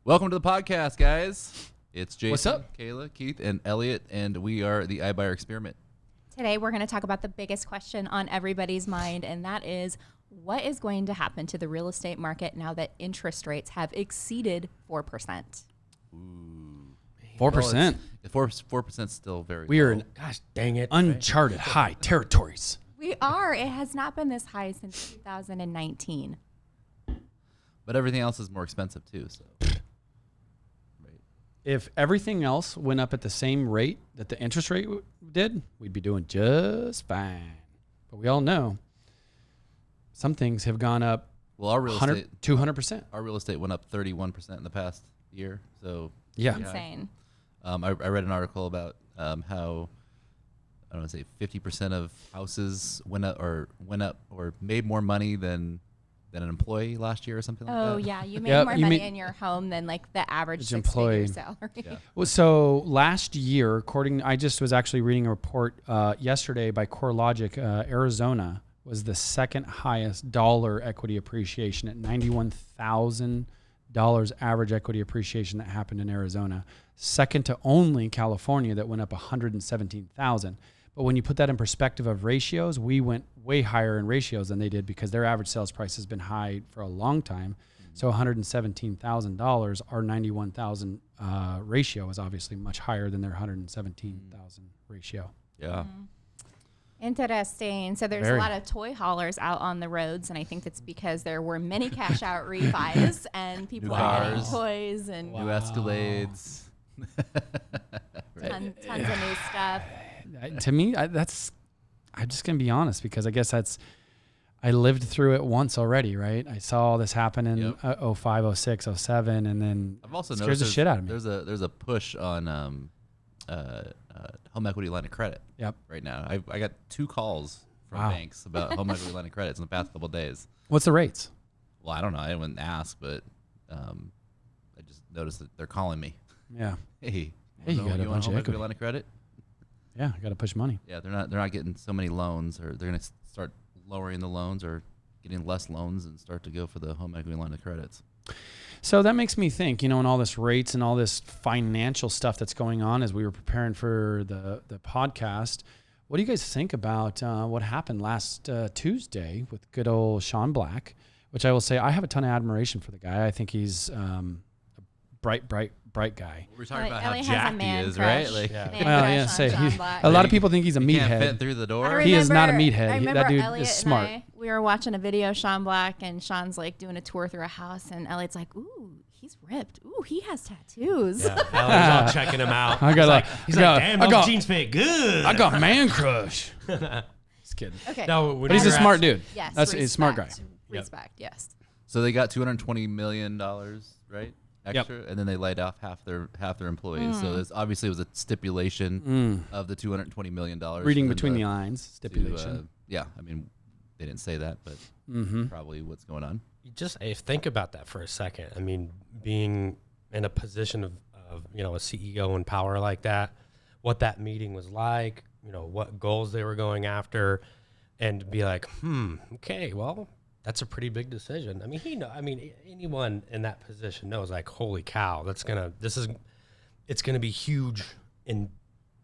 Welcome to the podcast, guys. It's Jason, What's up? Kayla, Keith, and Eliot, and we are the iBuyer Experiment. Today, we're going to talk about the biggest question on everybody's mind, and that is, what is going to happen to the real estate market now that interest rates have exceeded 4%? Ooh. 4%. 4% still very We are low. in, gosh dang it, uncharted high territories. We are. It has not been this high since 2019. But everything else is more expensive, too. So, right. If everything else went up at the same rate that the interest rate did, we'd be doing just fine. But we all know some things have gone up Well, our real estate, 200%. our real estate went up 31% in the past year. So, Yeah. Insane. I read an article about how, I don't want to say 50% of houses went up or made more money than an employee last year or something like that. Oh, yeah. You made Yep, more you money made- in your home than like the average Each employee. six-figure salary. Yeah. Well, so last year, I just was actually reading a report yesterday by CoreLogic. Arizona was the second highest dollar equity appreciation at $91,000 average equity appreciation that happened in Arizona. Second to only California that went up $117,000. But when you put that in perspective of ratios, we went way higher in ratios than they did because their average sales price has been high for a long time. So $117,000, our 91,000 ratio is obviously much higher than their 117,000 ratio. Yeah. Interesting. So there's Very. a lot of toy haulers out on the roads, and I think that's because there were many cash out refis and people New are getting cars. toys and New Escalades. tons of new stuff. To me, I'm just going to be honest because I guess I lived through it once already, right? I saw all this happen in 05, 06, 07, and then I've also scares noticed the shit out of me. There's a push on home equity line of credit. Yep. Right now, I got 2 calls from Wow. banks about home equity line of credits in the past couple of days. What's the rates? Well, I don't know. I didn't ask, but I just noticed that they're calling me. Yeah. Hey, Hey, you got a want bunch a of home equity equity. line of credit? Yeah, I got to push money. Yeah, they're not getting so many loans, or they're gonna start lowering the loans or getting less loans and start to go for the home equity line of credits. So that makes me think, and all this rates and all this financial stuff that's going on as we were preparing for the podcast. What do you guys think about what happened last Tuesday with good old Sean Black, which I will say I have a ton of admiration for the guy. I think he's a bright guy. We're talking about Ellie how has a jacked he man is, crush. right? Like, Man Well, crush yeah, on say Sean he- Black. a lot of people think he's a he can't meathead. fit through the door. He is not a meathead. I That remember dude is Elliot smart. And we were watching a video of Sean Black, and Sean's like doing a tour through a house, and Elliot's like, "Ooh, he's ripped. Ooh, he has tattoos." Yeah, Ellie's all checking him out. I got He's like, damn, I those got, jeans fit good. I got man crush. Just kidding. Okay. No, But he's a smart dude. Yes. That's he's a smart guy. Respect. Yes. So they got $220 million, right? Extra, and then they laid off half their employees. So this obviously was a stipulation of the $220 million. Reading between the lines, stipulation. Yeah, I mean, they didn't say that, but probably what's going on. You just think about that for a second. I mean, being in a position of a CEO in power like that, what that meeting was like, what goals they were going after, and be like, okay, well, that's a pretty big decision. I mean, anyone in that position knows, like, holy cow, it's gonna be huge in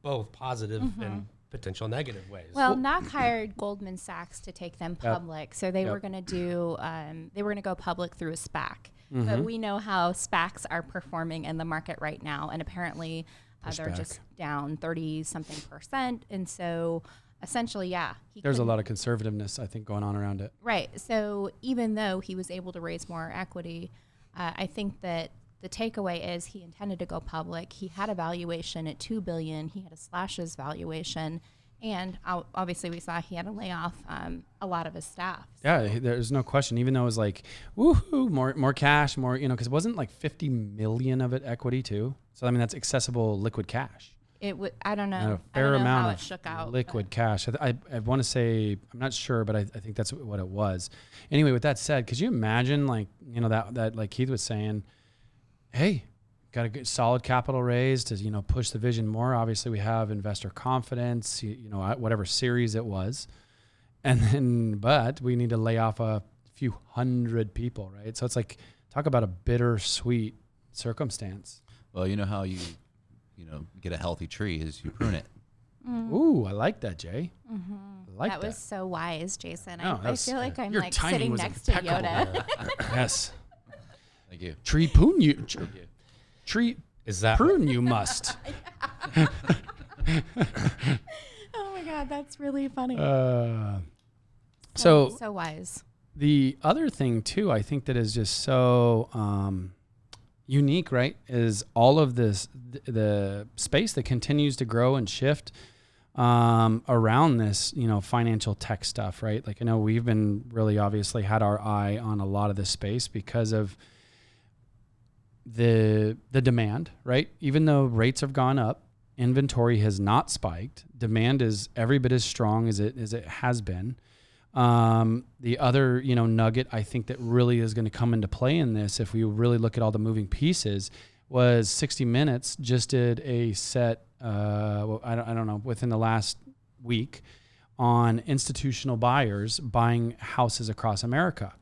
both positive and potential negative ways. Well, Knock hired Goldman Sachs to take them public, so they were going to do. They were going to go public through a SPAC. But we know how SPACs are performing in the market right now, and apparently they're just down 30-something%. And so, essentially, There's a lot of conservativeness, I think, going on around it. Right. So even though he was able to raise more equity, I think that the takeaway is he intended to go public. He had a valuation at $2 billion. He had to slash his valuation. And obviously we saw he had to lay off a lot of his staff. Yeah, there's no question. Even though it was like, woohoo, more cash, more, because it wasn't like 50 million of it equity too. So, I mean, that's accessible liquid cash. It would. I don't know. A fair I don't know amount how of it shook out, liquid cash. I want to say, I'm not sure, but I think that's what it was. Anyway, with that said, could you imagine that like Keith was saying, hey, got a good solid capital raise to, push the vision more. Obviously we have investor confidence, whatever series it was. But we need to lay off a few hundred people, right? So it's like, talk about a bittersweet circumstance. Well, you know how you get a healthy tree is you prune it. Ooh, I like that, Jay. I like that. That was so wise, Jason. No, I feel like I'm your like timing sitting was next to impeccable. Yoda. Yes. Thank you. Tree prune you. Tree Is that prune you must. Oh my God, that's really funny. So so wise. the other thing too, I think that is just so unique, right? Is all of this, the space that continues to grow and shift around this, financial tech stuff, right? Like I know we've been really obviously had our eye on a lot of this space because of the demand, right? Even though rates have gone up, inventory has not spiked. Demand is every bit as strong as it has been. The other, nugget I think that really is going to come into play in this, if we really look at all the moving pieces, was 60 Minutes just did a set, I don't know, within the last week on institutional buyers buying houses across America,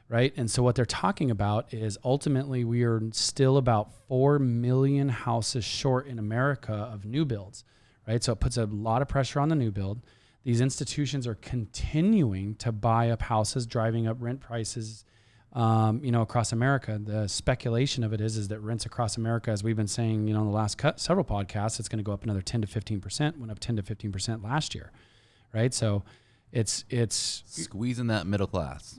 right? And so what they're talking about is ultimately we are still about 4 million houses short in America of new builds, right? So it puts a lot of pressure on the new build. These institutions are continuing to buy up houses, driving up rent prices, across America. The speculation of it is that rents across America, as we've been saying, in the last several podcasts, it's going to go up another 10 to 15%, went up 10 to 15% last year, right? So it's Squeezing that middle class.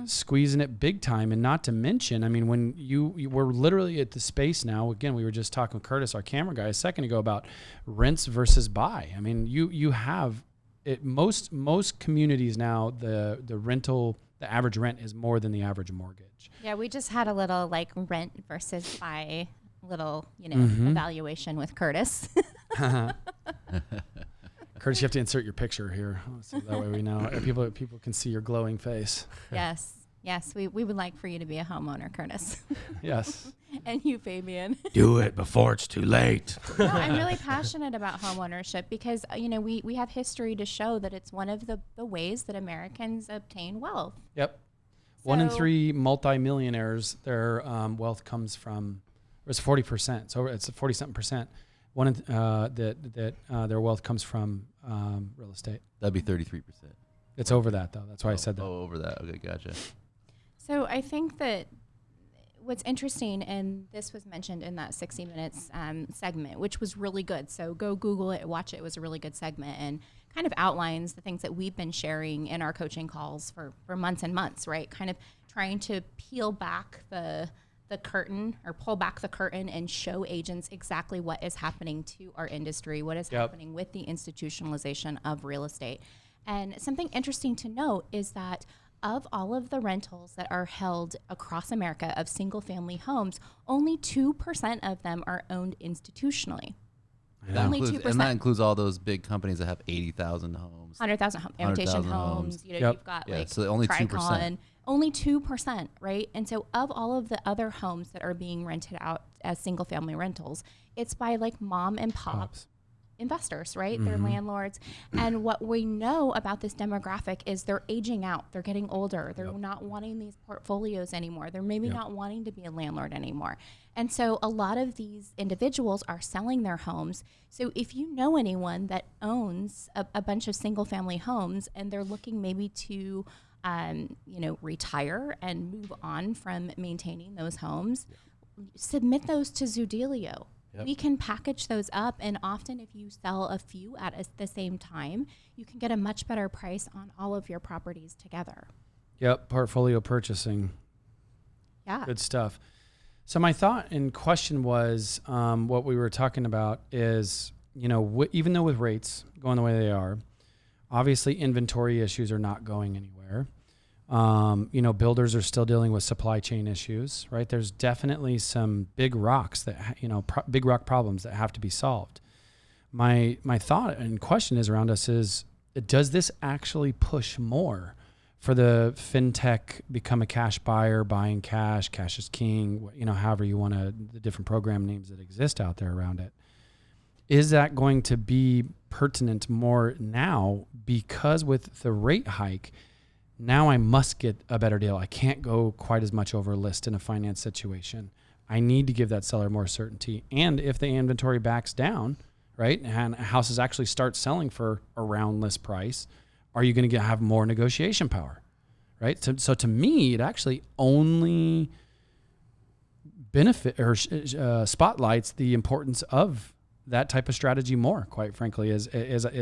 Squeezing it big time. And not to mention, I mean, when you were literally at the space now, again, we were just talking with Curtis, our camera guy, a second ago about rents versus buy. I mean, you have it, most communities now, the rental, the average rent is more than the average mortgage. Yeah, we just had a little like rent versus buy little, evaluation with Curtis. Curtis, you have to insert your picture here, so that way we know people can see your glowing face. Yes, we would like for you to be a homeowner, Curtis. Yes. And you, Fabian. do it before it's too late? No, I'm really passionate about homeownership because, we have history to show that it's one of the ways that Americans obtain wealth. Yep. 1 in 3 multimillionaires, their wealth comes from, or it's 40%. So it's 40-something percent. One that their wealth comes from real estate. That'd be 33%. It's over that though. That's why I said that. Oh, over that. Okay, gotcha. So I think that what's interesting, and this was mentioned in that 60 Minutes segment, which was really good. So go Google it, watch it. It was a really good segment and kind of outlines the things that we've been sharing in our coaching calls for months and months, right? Kind of trying to peel back the curtain or pull back the curtain and show agents exactly what is happening to our industry, what is happening with the institutionalization of real estate. And something interesting to note is that of all of the rentals that are held across America of single family homes, only 2% of them are owned institutionally. That Only includes, 2%. and that includes all those big companies that have 80,000 homes. 100,000 imitation homes. You've got Yeah, like so only 2%. Tricon. Only 2%, right? And so of all of the other homes that are being rented out as single family rentals, it's by like mom and pop investors, right? They're landlords. And what we know about this demographic is they're aging out. They're getting older. They're not wanting these portfolios anymore. They're maybe not wanting to be a landlord anymore. And so a lot of these individuals are selling their homes. So if you know anyone that owns a bunch of single family homes and they're looking maybe to retire and move on from maintaining those homes, submit those to Zoodealio. We can package those up, and often if you sell a few at the same time, you can get a much better price on all of your properties together. Yep, portfolio purchasing. Yeah. Good stuff. So my thought and question was, what we were talking about is, even though with rates going the way they are, obviously inventory issues are not going anywhere. Builders are still dealing with supply chain issues, right? There's definitely some big rocks that, big rock problems that have to be solved. My thought and question is around us is, does this actually push more for the fintech become a cash buyer, buying cash is king, however you want to, the different program names that exist out there around it. Is that going to be pertinent more now because with the rate hike, now I must get a better deal. I can't go quite as much over list in a finance situation. I need to give that seller more certainty. And if the inventory backs down, right, and houses actually start selling for around list price, are you going to have more negotiation power, right? So to me, it actually only benefit or spotlights the importance of that type of strategy more, quite frankly, as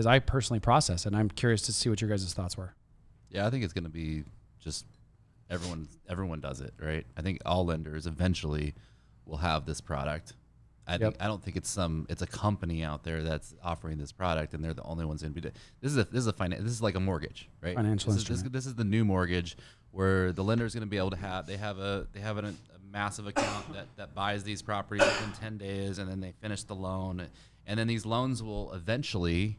I personally process it. And I'm curious to see what your guys' thoughts were. Yeah, I think it's going to be just everyone does it, right? I think all lenders eventually will have this product. I don't think it's a company out there that's offering this product and they're the only ones going to be. This is like a mortgage, right? Financial instrument. This is the new mortgage where the lender is going to be able to have a massive account that buys these properties within 10 days, and then they finish the loan, and then these loans will eventually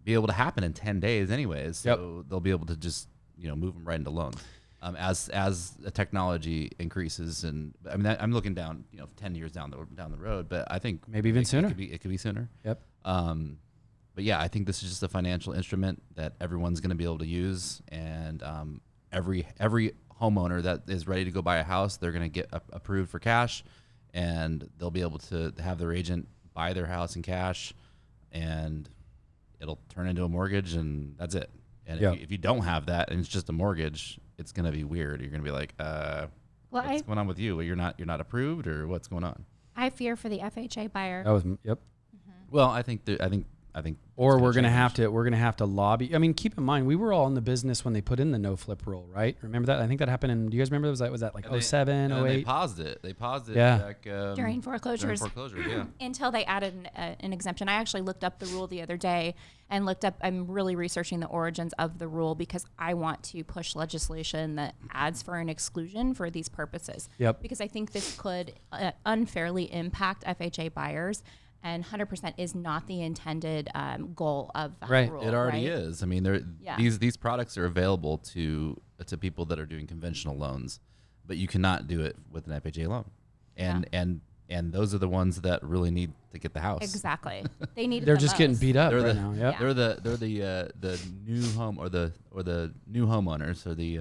be able to happen in 10 days anyways. So they'll be able to just move them right into loans. As the technology increases, and I mean I'm looking down 10 years down the road, but I think maybe even sooner. It could be sooner. Yep. But yeah, I think this is just a financial instrument that everyone's going to be able to use, and every homeowner that is ready to go buy a house, they're going to get approved for cash, and they'll be able to have their agent buy their house in cash, and it'll turn into a mortgage, and that's it. And if you don't have that and it's just a mortgage, it's going to be weird. You're going to be like, what's going on with you? You're not approved, or what's going on? I fear for the FHA buyer. Well, I think or we're going to have to lobby. I mean, keep in mind, we were all in the business when they put in the no flip rule, right? Remember that? I think that happened in, do you guys remember? Was that like 07, 08? They paused it. Back, during foreclosures. Yeah. Until they added an exemption. I actually looked up the rule the other day and I'm really researching the origins of the rule because I want to push legislation that adds for an exclusion for these purposes. Yep. Because I think this could unfairly impact FHA buyers. And 100% is not the intended goal of the rule. It already is. I mean, these products are available to people that are doing conventional loans, but you cannot do it with an FHA loan. And those are the ones that really need to get the house. Exactly. They need. They're just getting beat up right now. Yep. They're the new home or the new homeowners, or the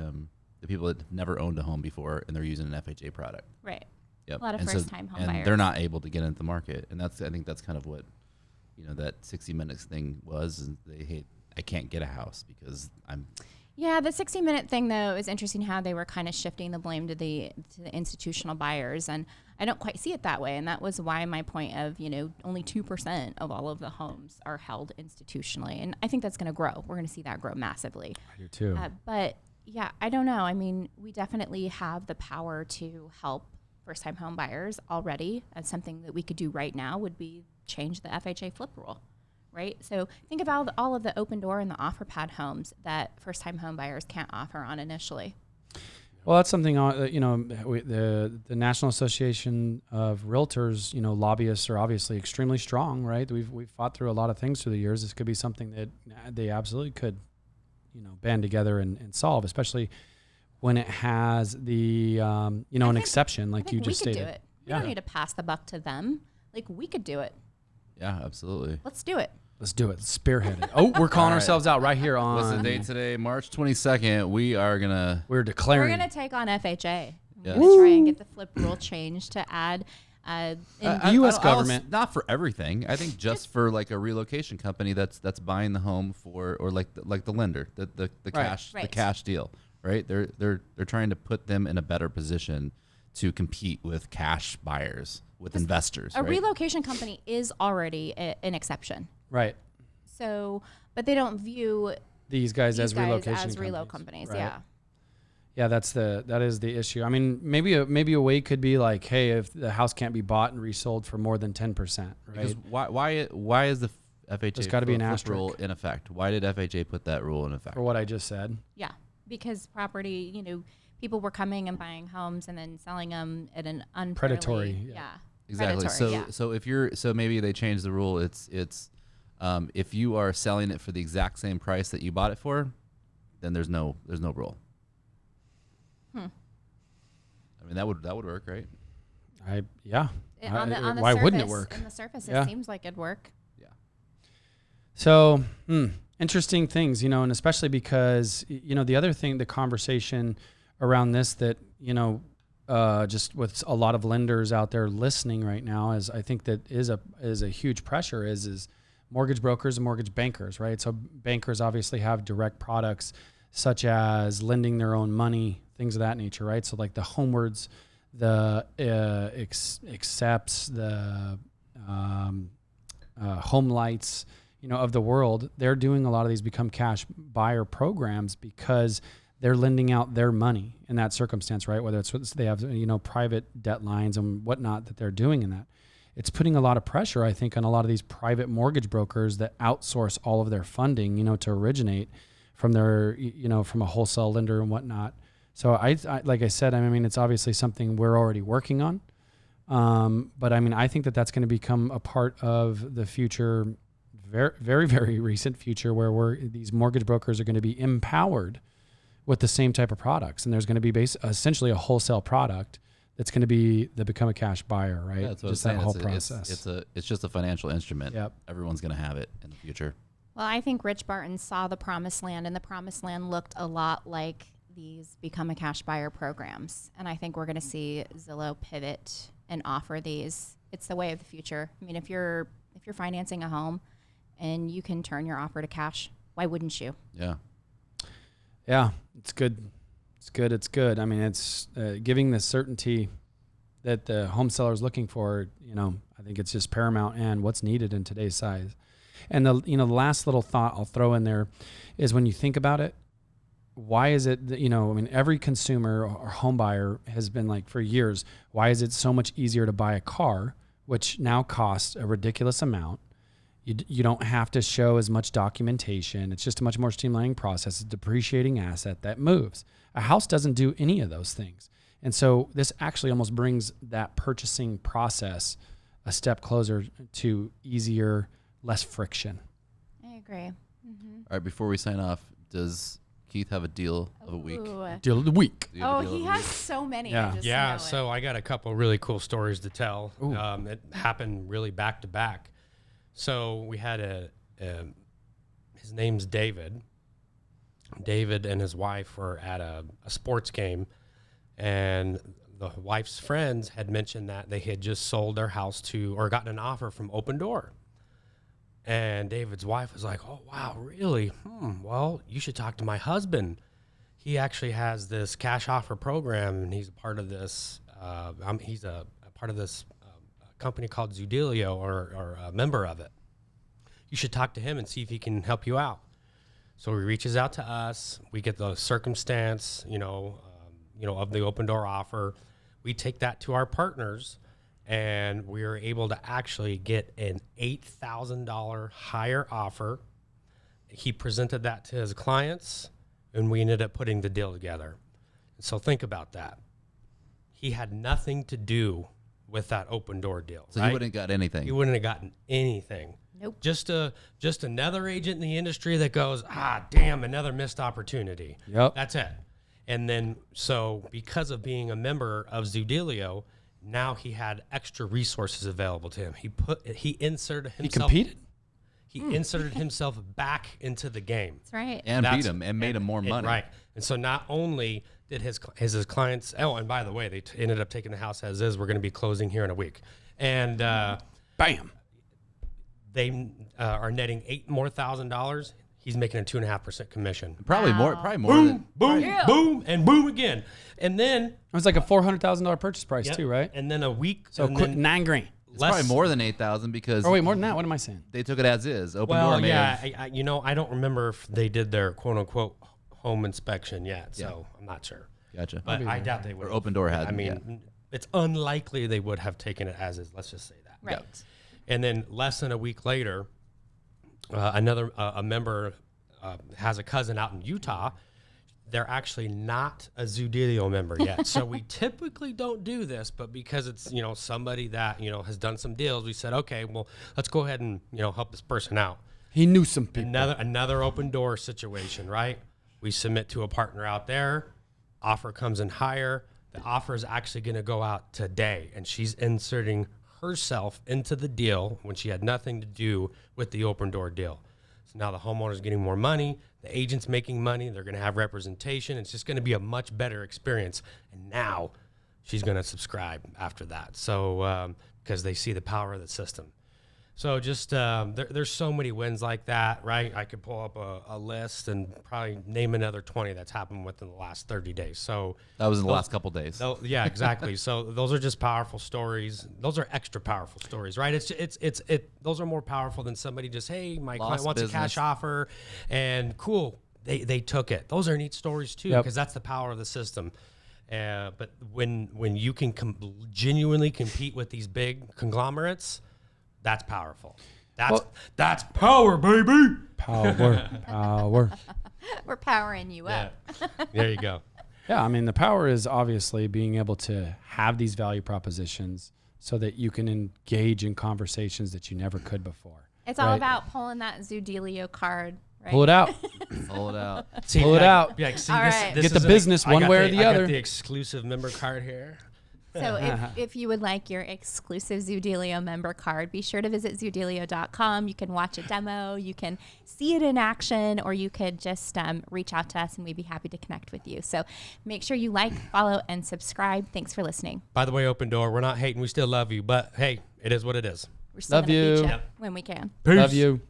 people that never owned a home before and they're using an FHA product. Right. Yep. A lot of first-time home buyers. And they're not able to get into the market. And I think that's kind of what, that 60 Minutes thing was. And I can't get a house because I'm. Yeah, the 60-minute thing, though, is interesting how they were kind of shifting the blame to the institutional buyers. And I don't quite see it that way. And that was why my point of, only 2% of all of the homes are held institutionally. And I think that's going to grow. We're going to see that grow massively. I do too. But, yeah, I don't know. I mean, we definitely have the power to help first-time home buyers already. And something that we could do right now would be change the FHA Flip Rule, right? So think about all of the open door and the offer pad homes that first-time home buyers can't offer on initially. Well, that's something, the National Association of Realtors, lobbyists are obviously extremely strong, right? We've fought through a lot of things through the years. This could be something that they absolutely could, band together and solve, especially when it has the, an exception like you just stated. We could do it. We don't need to pass the buck to them. Like, we could do it. Yeah, absolutely. Let's do it. Let's do it. Spearhead it. Oh, we're calling ourselves out right here on. What's the date today? March 22nd. We're declaring. We're going to take on FHA. Yes. We're going to try and get the flip rule changed to add the U.S. government. Not for everything. I think just for like a relocation company that's buying the home for, or like the lender, the cash deal, right? They're trying to put them in a better position to compete with cash buyers, with investors. A relocation company is already an exception. Right. So, but they don't view these guys as relocation companies. Right. Yeah. Yeah, that is the issue. I mean, maybe a way could be like, hey, if the house can't be bought and resold for more than 10%, right? Because why is the FHA There's got to be an asterisk rule in effect? Why did FHA put that rule in effect? For what I just said. Yeah, because property, people were coming and buying homes and then selling them at an unfairly, predatory. Yeah. Exactly. So maybe they changed the rule. It's if you are selling it for the exact same price that you bought it for, then there's no rule. I mean, that would work, right? Why wouldn't it work? On the surface, it seems like it'd work. Yeah. So, interesting things, and especially because, the other thing, the conversation around this that, just with a lot of lenders out there listening right now, is I think that is a huge pressure is mortgage brokers and mortgage bankers, right? So bankers obviously have direct products such as lending their own money, things of that nature, right? So like the Homewards, the Accepts, the Home Lights, of the world, they're doing a lot of these become cash buyer programs because they're lending out their money in that circumstance, right? Whether it's they have, private debt lines and whatnot that they're doing in that. It's putting a lot of pressure, I think, on a lot of these private mortgage brokers that outsource all of their funding, to originate from their, from a wholesale lender and whatnot. So I like I said, it's obviously something we're already working on. But I think that that's going to become a part of the future, very, very, very recent future, where these mortgage brokers are going to be empowered with the same type of products. And there's going to be essentially a wholesale product that's going to become a cash buyer, right? Yeah, that's what just I'm that saying. whole process. It's just a financial instrument. Yep. Everyone's going to have it in the future. Well, I think Rich Barton saw the promised land, and the promised land looked a lot like these become a cash buyer programs. And I think we're going to see Zillow pivot and offer these. It's the way of the future. If you're financing a home and you can turn your offer to cash, why wouldn't you? Yeah. Yeah, it's good. It's good. It's giving the certainty that the home seller is looking for. I think it's just paramount and what's needed in today's size. And the last little thought I'll throw in there is, when you think about it, why is it that, every consumer or home buyer has been like for years, why is it so much easier to buy a car, which now costs a ridiculous amount? You don't have to show as much documentation. It's just a much more streamlining process. It's a depreciating asset that moves. A house doesn't do any of those things. And so this actually almost brings that purchasing process a step closer to easier, less friction. I agree. Mm-hmm. All right, before we sign off, does Keith have a deal of a week? Deal of the week. Do you have a deal He of the has week? so many. Yeah. I just Yeah, know it. so I got a couple really cool stories to tell. Ooh. It happened really back to back. So we had his name's David. David and his wife were at a sports game, and the wife's friends had mentioned that they had just sold their house or gotten an offer from Open Door. And David's wife was like, "Oh, wow, really? Well, you should talk to my husband. He actually has this cash offer program, and he's a part of this. He's a part of this company called Zoodealio, or a member of it. You should talk to him and see if he can help you out." So he reaches out to us. We get the circumstance, of the Open Door offer. We take that to our partners, and we were able to actually get an $8,000 higher offer. He presented that to his clients, and we ended up putting the deal together. So think about that. He had nothing to do with that Open Door deal. So right? you wouldn't have got anything. You wouldn't have gotten anything. Nope. Just another agent in the industry that goes, damn, another missed opportunity. Yep. That's it. And then, so because of being a member of Zoodealio, now he had extra resources available to him. He inserted himself. He competed? He inserted himself back into the game. That's right. and That's- beat him and made him more money. Right. And so not only did his clients, and by the way, they ended up taking the house as is. We're going to be closing here in a week. And Bam. they are netting $8,000. He's making a 2.5% commission. Probably more. Wow. Probably more Boom, than. boom, Yeah. boom, and boom again. And then It was like a $400,000 purchase price yep, too, right? And then a week. So and quick, then $9,000. It's probably more than 8,000 because. Oh wait, more than that. What am I saying? They took it as is. Open Well, Door may yeah, have. I don't remember if they did their quote unquote home inspection yet, so I'm not sure. Gotcha. But I doubt they would. Or Open Door had. I mean, it's unlikely they would have taken it as is. Let's just say that. Right. And then less than a week later, a member has a cousin out in Utah. They're actually not a Zoodealio member yet. So we typically don't do this, but because it's, somebody that, has done some deals, we said, okay, well, let's go ahead and, help this person out. He knew some people. Another Open Door situation, right? We submit to a partner out there. Offer comes in higher. The offer is actually going to go out today, and she's inserting herself into the deal when she had nothing to do with the Open Door deal. So now the homeowner's getting more money, the agent's making money, they're going to have representation. It's just going to be a much better experience. And now she's going to subscribe after that. So because they see the power of the system. So just there's so many wins like that, right? I could pull up a list and probably name another 20 that's happened within the last 30 days. So That was in the last couple days. yeah, exactly. So those are just powerful stories. Those are extra powerful stories, right? Those are more powerful than somebody just, hey, my client wants a cash offer, and cool, they took it. Those are neat stories too, because that's the power of the system. But when you can genuinely compete with these big conglomerates, that's powerful. That's power, baby. Power. We're powering you up. There you go. Yeah, I mean, the power is obviously being able to have these value propositions so that you can engage in conversations that you never could before. It's all about pulling that Zoodealio card. Right? Pull it out. Pull it out. See, Pull it out. Yeah, see, All this, right. this Get the is business one way or the I other. got the exclusive member card here. So if you would like your exclusive Zoodealio member card, be sure to visit Zoodealio.com. You can watch a demo, you can see it in action, or you could just reach out to us and we'd be happy to connect with you. So make sure you like, follow, and subscribe. Thanks for listening. By the way, Open Door, we're not hating. We still love you. But, hey, it is what it is. We're still Love going to beat you. you when we can. Love you.